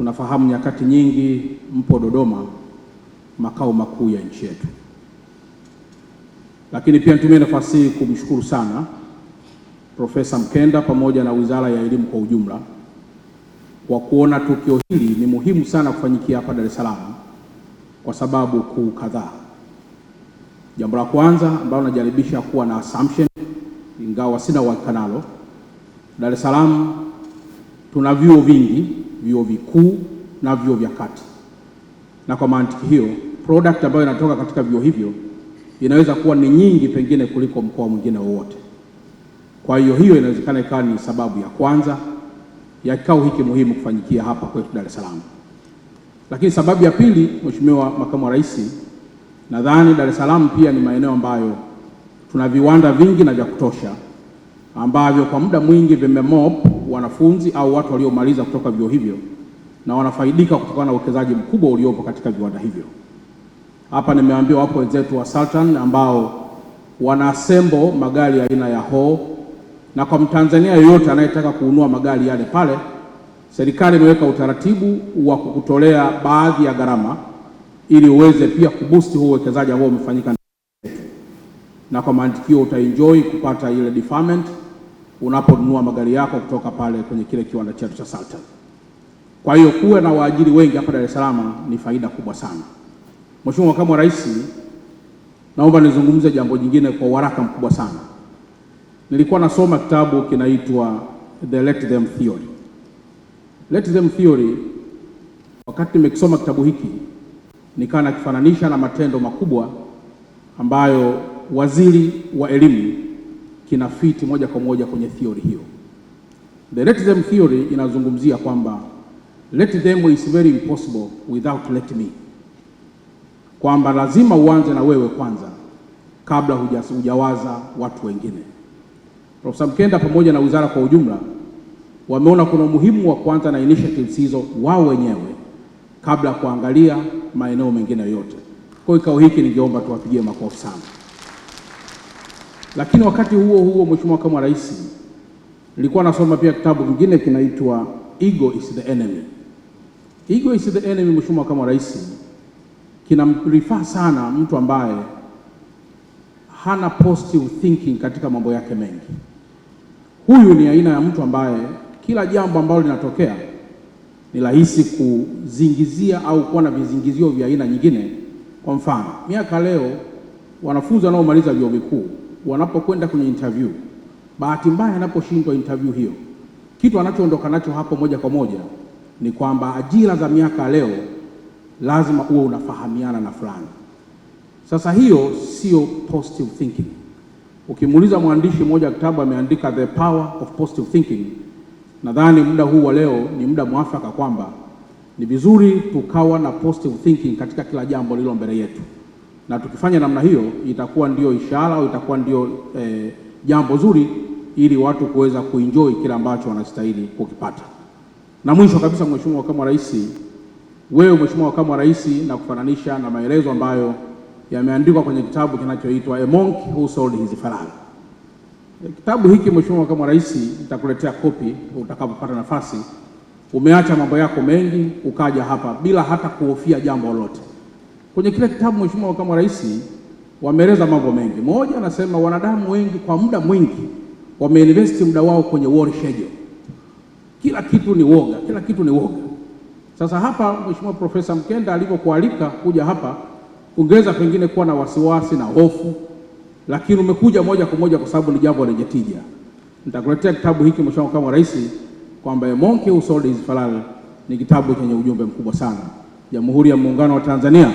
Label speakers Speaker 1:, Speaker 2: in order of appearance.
Speaker 1: tunafahamu nyakati nyingi mpo Dodoma, makao makuu ya nchi yetu. Lakini pia nitumie nafasi hii kumshukuru sana Profesa Mkenda pamoja na Wizara ya Elimu kwa ujumla kwa kuona tukio hili ni muhimu sana kufanyikia hapa Dar es Salaam kwa sababu kuu kadhaa. Jambo la kwanza ambalo najaribisha kuwa na assumption, ingawa sina uhakika nalo, Dar es Salaam tuna vyuo vingi, vyuo vikuu na vyuo vya kati, na kwa mantiki hiyo product ambayo inatoka katika vyuo hivyo inaweza kuwa ni nyingi pengine kuliko mkoa mwingine wowote. Kwa hiyo inawezekana ikawa ni sababu ya kwanza ya kikao hiki muhimu kufanyikia hapa kwetu Dar es Salaam. Lakini sababu ya pili, Mheshimiwa Makamu wa Rais, nadhani Dar es Salaam pia ni maeneo ambayo tuna viwanda vingi na vya kutosha ambavyo kwa muda mwingi vimemop wanafunzi au watu waliomaliza kutoka vyuo hivyo na wanafaidika kutokana na uwekezaji mkubwa uliopo katika viwanda hivyo. Hapa nimeambiwa wapo wenzetu wa Sultan ambao wana assemble magari aina ya Ho, na kwa Mtanzania yoyote anayetaka kununua magari yale pale, serikali imeweka utaratibu wa kukutolea baadhi ya gharama ili uweze pia kuboost huo uwekezaji ambao umefanyika, na kwa mantikio utaenjoy kupata ile deferment unaponunua magari yako kutoka pale kwenye kile kiwanda chetu cha Sultan. Kwa hiyo kuwe na waajiri wengi hapa Dar es Salaam ni faida kubwa sana. Mheshimiwa Makamu wa Rais, naomba nizungumze jambo jingine kwa haraka mkubwa sana. Nilikuwa nasoma kitabu kinaitwa The Let Them Theory. Let Them Theory, wakati nimekisoma kitabu hiki nikawa nakifananisha na matendo makubwa ambayo waziri wa elimu kinafiti moja kwa moja kwenye theory hiyo. The Let Them Theory inazungumzia kwamba let them is very impossible without let me, kwamba lazima uanze na wewe kwanza kabla hujawaza watu wengine. Profesa Mkenda pamoja na wizara kwa ujumla wameona kuna umuhimu wa kuanza na initiatives hizo wao wenyewe kabla ya kuangalia maeneo mengine yote. Kwa kikao hiki ningeomba tuwapigie makofi sana. Lakini wakati huo Mheshimiwa Makamu wa Rais, nilikuwa nasoma pia kitabu kingine kinaitwa Ego is the Enemy. Ego is the Enemy, Mheshimiwa Makamu wa Rais, kinamrefer sana mtu ambaye hana positive thinking katika mambo yake mengi. Huyu ni aina ya mtu ambaye kila jambo ambalo linatokea ni rahisi kuzingizia au kuwa na vizingizio vya aina nyingine. Kwa mfano, miaka leo wanafunzi wanaomaliza vyuo vikuu wanapokwenda kwenye interview, bahati mbaya anaposhindwa interview hiyo, kitu anachoondoka nacho hapo moja kwa moja ni kwamba ajira za miaka leo lazima uwe unafahamiana na fulani. Sasa hiyo sio positive thinking. Ukimuuliza mwandishi mmoja wa kitabu ameandika The Power of Positive Thinking, nadhani muda huu wa leo ni muda mwafaka kwamba ni vizuri tukawa na positive thinking katika kila jambo lilo mbele yetu, na tukifanya namna hiyo itakuwa ndio ishara au itakuwa ndio jambo zuri ili watu kuweza kuenjoy kila ambacho wanastahili kukipata. Na mwisho kabisa, Mheshimiwa Makamu wa Rais, wewe Mheshimiwa Makamu wa Rais, na kufananisha na maelezo ambayo yameandikwa kwenye kitabu kinachoitwa A Monk Who Sold His Ferrari. Kitabu hiki Mheshimiwa Makamu wa Rais, nitakuletea kopi utakapopata nafasi. Umeacha mambo yako mengi ukaja hapa bila hata kuhofia jambo lolote. Kwenye kile kitabu Mheshimiwa Makamu wa Rais wameeleza mambo mengi. Moja, anasema wanadamu wengi kwa muda mwingi wameinvest muda wao kwenye war schedule. Kila kitu ni woga, kila kitu ni woga. Sasa hapa Mheshimiwa Profesa Mkenda alipokualika kuja hapa, ungeweza pengine kuwa na wasiwasi na hofu, lakini umekuja moja kwa moja kwa sababu ni jambo lenye tija. Nitakuletea kitabu hiki Mheshimiwa Makamu wa Rais kwamba A Monk Who Sold His Ferrari ni kitabu chenye ujumbe mkubwa sana. Jamhuri ya Muungano wa Tanzania.